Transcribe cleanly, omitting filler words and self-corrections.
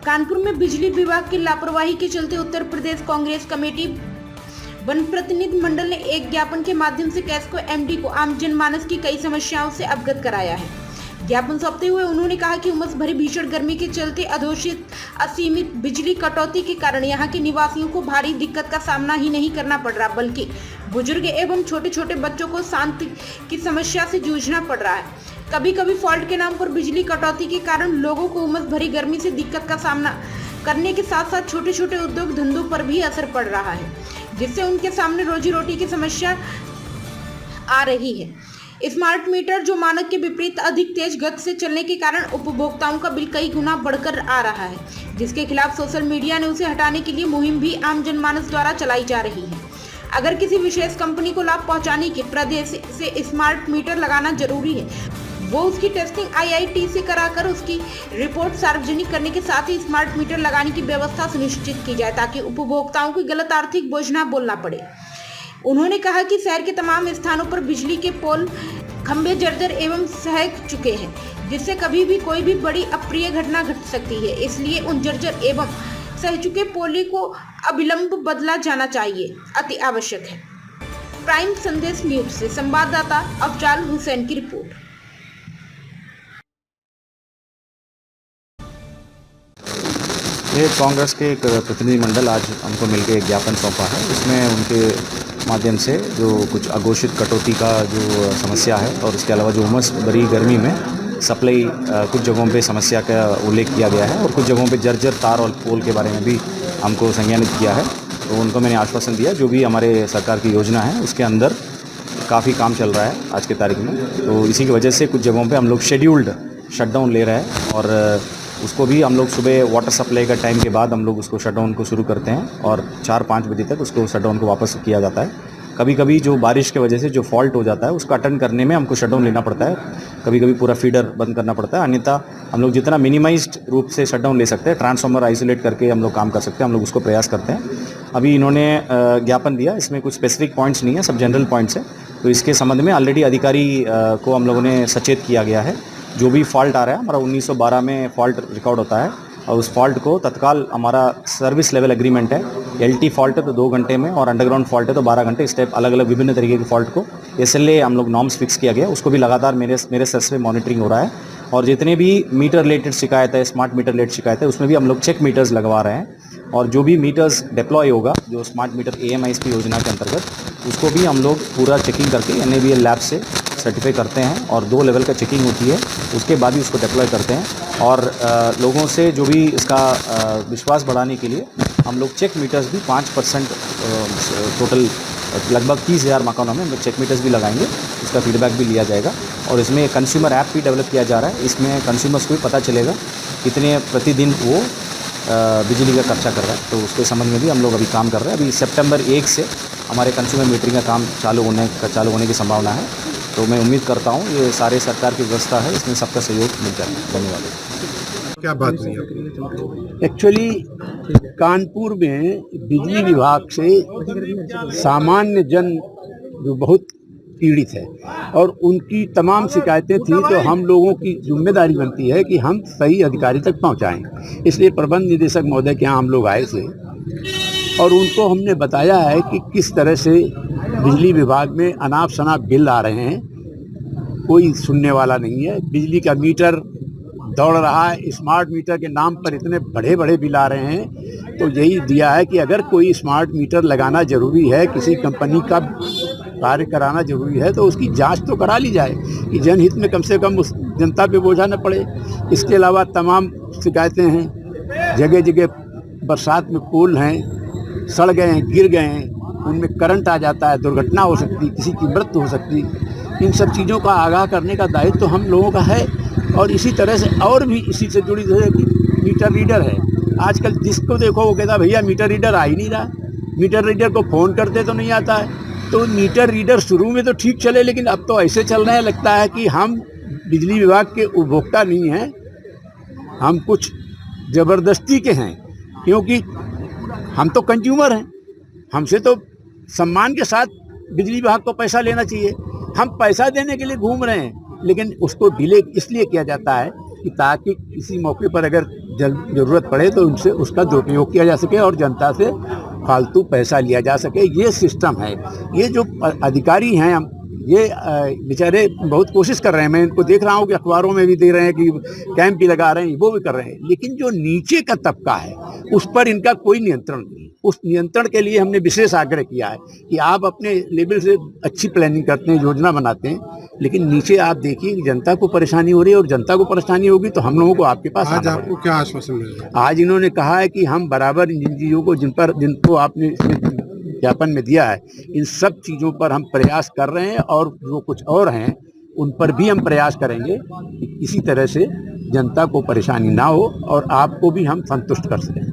कानपुर में बिजली विभाग की लापरवाही के चलते उत्तर प्रदेश कांग्रेस कमेटी वन प्रतिनिधि मंडल ने एक ज्ञापन के माध्यम से कैस्को एमडी को आम जनमानस की कई समस्याओं से अवगत कराया है। ज्ञापन सौंपते हुए उन्होंने कहा कि उमस भरी भीषण गर्मी के चलते अघोषित असीमित बिजली कटौती के कारण यहां के निवासियों को भारी दिक्कत का सामना ही नहीं करना पड़ रहा, बल्कि बुजुर्ग एवं छोटे छोटे बच्चों को शांति की समस्या से जूझना पड़ रहा है। कभी कभी फॉल्ट के नाम पर बिजली कटौती के कारण लोगों को उमस भरी गर्मी से दिक्कत का सामना करने के साथ साथ छोटे छोटे उद्योग धंधों पर भी असर पड़ रहा है, जिससे उनके सामने रोजी रोटी की समस्या आ रही है। स्मार्ट मीटर जो मानक के विपरीत अधिक तेज गति से चलने के कारण उपभोक्ताओं का बिल कई गुना बढ़कर आ रहा है, जिसके खिलाफ सोशल मीडिया ने उसे हटाने के लिए मुहिम भी आम जनमानस द्वारा चलाई जा रही है। अगर किसी विशेष कंपनी को लाभ पहुंचाने के प्रदेश से स्मार्ट मीटर लगाना जरूरी है, वो उसकी टेस्टिंग IIT से कराकर उसकी रिपोर्ट सार्वजनिक करने के साथ ही स्मार्ट मीटर लगाने की व्यवस्था सुनिश्चित की जाए, ताकि उपभोक्ताओं को गलत आर्थिक बोझ न बोलना पड़े। उन्होंने कहा कि शहर के तमाम स्थानों पर बिजली के पोल खंभे जर्जर एवं सहक चुके हैं, जिससे कभी भी कोई भी बड़ी अप्रिय घटना घट सकती है। इसलिए उन जर्जर एवं सह चुके पोल को अविलंब बदला जाना चाहिए, अति आवश्यक है। प्राइम संदेश न्यूज से संवाददाता अफजाल हुसैन की रिपोर्ट। ये कांग्रेस के एक प्रतिनिधिमंडल आज हमको मिलकर एक ज्ञापन सौंपा है। इसमें उनके माध्यम से जो कुछ अघोषित कटौती का जो समस्या है और उसके अलावा जो उमस भरी गर्मी में सप्लाई कुछ जगहों पे समस्या का उल्लेख किया गया है और कुछ जगहों पे जर्जर तार और पोल के बारे में भी हमको संज्ञानित किया है। तो उनको मैंने आश्वासन दिया जो भी हमारे सरकार की योजना है उसके अंदर काफ़ी काम चल रहा है आज के तारीख में। तो इसी की वजह से कुछ जगहों पर हम लोग शेड्यूल्ड शटडाउन ले रहे हैं और उसको भी हम लोग सुबह वाटर सप्लाई का टाइम के बाद हम लोग उसको शटडाउन को शुरू करते हैं और 4-5 बजे तक उसको शटडाउन को वापस किया जाता है। कभी कभी जो बारिश की वजह से जो फॉल्ट हो जाता है उसको अटेंड करने में हमको शटडाउन लेना पड़ता है, कभी कभी पूरा फीडर बंद करना पड़ता है। अन्यथा हम लोग जितना मिनिमाइज्ड रूप से शटडाउन ले सकते हैं, ट्रांसफार्मर आइसोलेट करके हम लोग काम कर सकते हैं, हम लोग उसको प्रयास करते हैं। अभी इन्होंने ज्ञापन दिया, इसमें कुछ स्पेसिफिक पॉइंट्स नहीं है, सब जनरल पॉइंट्स है। तो इसके संबंध में ऑलरेडी अधिकारी को हम लोगों ने सचेत किया गया है। जो भी फॉल्ट आ रहा है, हमारा 1912 में फॉल्ट रिकॉर्ड होता है और उस फॉल्ट को तत्काल हमारा सर्विस लेवल एग्रीमेंट है। LT फॉल्ट है तो 2 घंटे में और अंडरग्राउंड फॉल्ट है तो 12 घंटे, इस टाइप अलग अलग विभिन्न तरीके के फॉल्ट को SLA हम लोग नॉर्म्स फिक्स किया गया, उसको भी लगातार मेरे स्तर से मॉनिटरिंग हो रहा है। और जितने भी मीटर रिलेटेड शिकायत है, स्मार्ट मीटर रिलेटेड शिकायत है, उसमें भी हम लोग चेक मीटर्स लगवा रहे हैं। और जो भी मीटर्स डिप्लॉय होगा जो स्मार्ट मीटर AMISP योजना के अंतर्गत, उसको भी हम लोग पूरा चेकिंग करके NABL लैब से सर्टिफाई करते हैं और 2 लेवल का चेकिंग होती है, उसके बाद ही उसको डिप्लॉय करते हैं। और लोगों से जो भी इसका विश्वास बढ़ाने के लिए हम लोग चेक मीटर्स भी 5% टोटल लगभग 30,000 मकानों में हम लोग चेक मीटर्स भी लगाएंगे, उसका फीडबैक भी लिया जाएगा। और इसमें कंज्यूमर ऐप भी डेवलप किया जा रहा है, इसमें कंज्यूमर्स को भी पता चलेगा कितने प्रतिदिन वो बिजली का खर्चा कर रहा है। तो उसके संबंध में भी हम लोग अभी काम कर रहे हैं। अभी सितंबर 1 से हमारे कंज्यूमर मीटरिंग का काम चालू होने की संभावना है। तो मैं उम्मीद करता हूँ ये सारे सरकार की व्यवस्था है, इसमें सबका सहयोग मिल जाएगा। धन्यवाद। क्या बात हुई? एक्चुअली कानपुर में बिजली विभाग से सामान्य जन जो बहुत पीड़ित है और उनकी तमाम शिकायतें थी, तो हम लोगों की जिम्मेदारी बनती है कि हम सही अधिकारी तक पहुंचाएं। इसलिए प्रबंध निदेशक महोदय के यहाँ हम लोग आए थे और उनको हमने बताया है कि किस तरह से बिजली विभाग में अनाप शनाप बिल आ रहे हैं, कोई सुनने वाला नहीं है। बिजली का मीटर दौड़ रहा है, स्मार्ट मीटर के नाम पर इतने बड़े बड़े बिल आ रहे हैं। तो यही दिया है कि अगर कोई स्मार्ट मीटर लगाना ज़रूरी है, किसी कंपनी का कार्य कराना ज़रूरी है, तो उसकी जांच तो करा ली जाए कि जनहित में कम से कम उस जनता पे बोझा न पड़े। इसके अलावा तमाम शिकायतें हैं, जगह जगह बरसात में पोल हैं, सड़ गए हैं, गिर गए हैं, उनमें करंट आ जाता है, दुर्घटना हो सकती, किसी की मृत्यु हो सकती। इन सब चीज़ों का आगाह करने का दायित्व तो हम लोगों का है। और इसी तरह से और भी इसी से जुड़ी है कि मीटर रीडर है। आजकल जिसको देखो वो कहता भैया मीटर रीडर आ ही नहीं रहा, मीटर रीडर को फ़ोन करते तो नहीं आता है। तो मीटर रीडर शुरू में तो ठीक चले, लेकिन अब तो ऐसे चल रहे हैं, लगता है कि हम बिजली विभाग के उपभोक्ता नहीं हैं, हम कुछ ज़बरदस्ती के हैं, क्योंकि हम तो कंज्यूमर हैं। हमसे तो सम्मान के साथ बिजली विभाग को पैसा लेना चाहिए। हम पैसा देने के लिए घूम रहे हैं, लेकिन उसको डिले इसलिए किया जाता है कि ताकि किसी मौके पर अगर जरूरत पड़े तो उनसे उसका दुरुपयोग किया जा सके और जनता से फालतू पैसा लिया जा सके। ये सिस्टम है। ये जो अधिकारी हैं ये बेचारे बहुत कोशिश कर रहे हैं। मैं इनको देख रहा हूँ कि अखबारों में भी दे रहे हैं कि कैंप भी लगा रहे हैं, वो भी कर रहे हैं, लेकिन जो नीचे का तबका है उस पर इनका कोई नियंत्रण नहीं। उस नियंत्रण के लिए हमने विशेष आग्रह किया है कि आप अपने लेवल से अच्छी प्लानिंग करते हैं, योजना बनाते हैं, लेकिन नीचे आप देखिए कि जनता को परेशानी हो रही है और जनता को परेशानी होगी तो हम लोगों को आपके पास आज आना आपको क्या आश्वासन मिला? आज इन्होंने कहा है कि हम बराबर जिन चीज़ों को जिनको आपने ज्ञापन में दिया है, इन सब चीज़ों पर हम प्रयास कर रहे हैं और जो कुछ और हैं उन पर भी हम प्रयास करेंगे कि इसी तरह से जनता को परेशानी ना हो और आपको भी हम संतुष्ट कर सकें।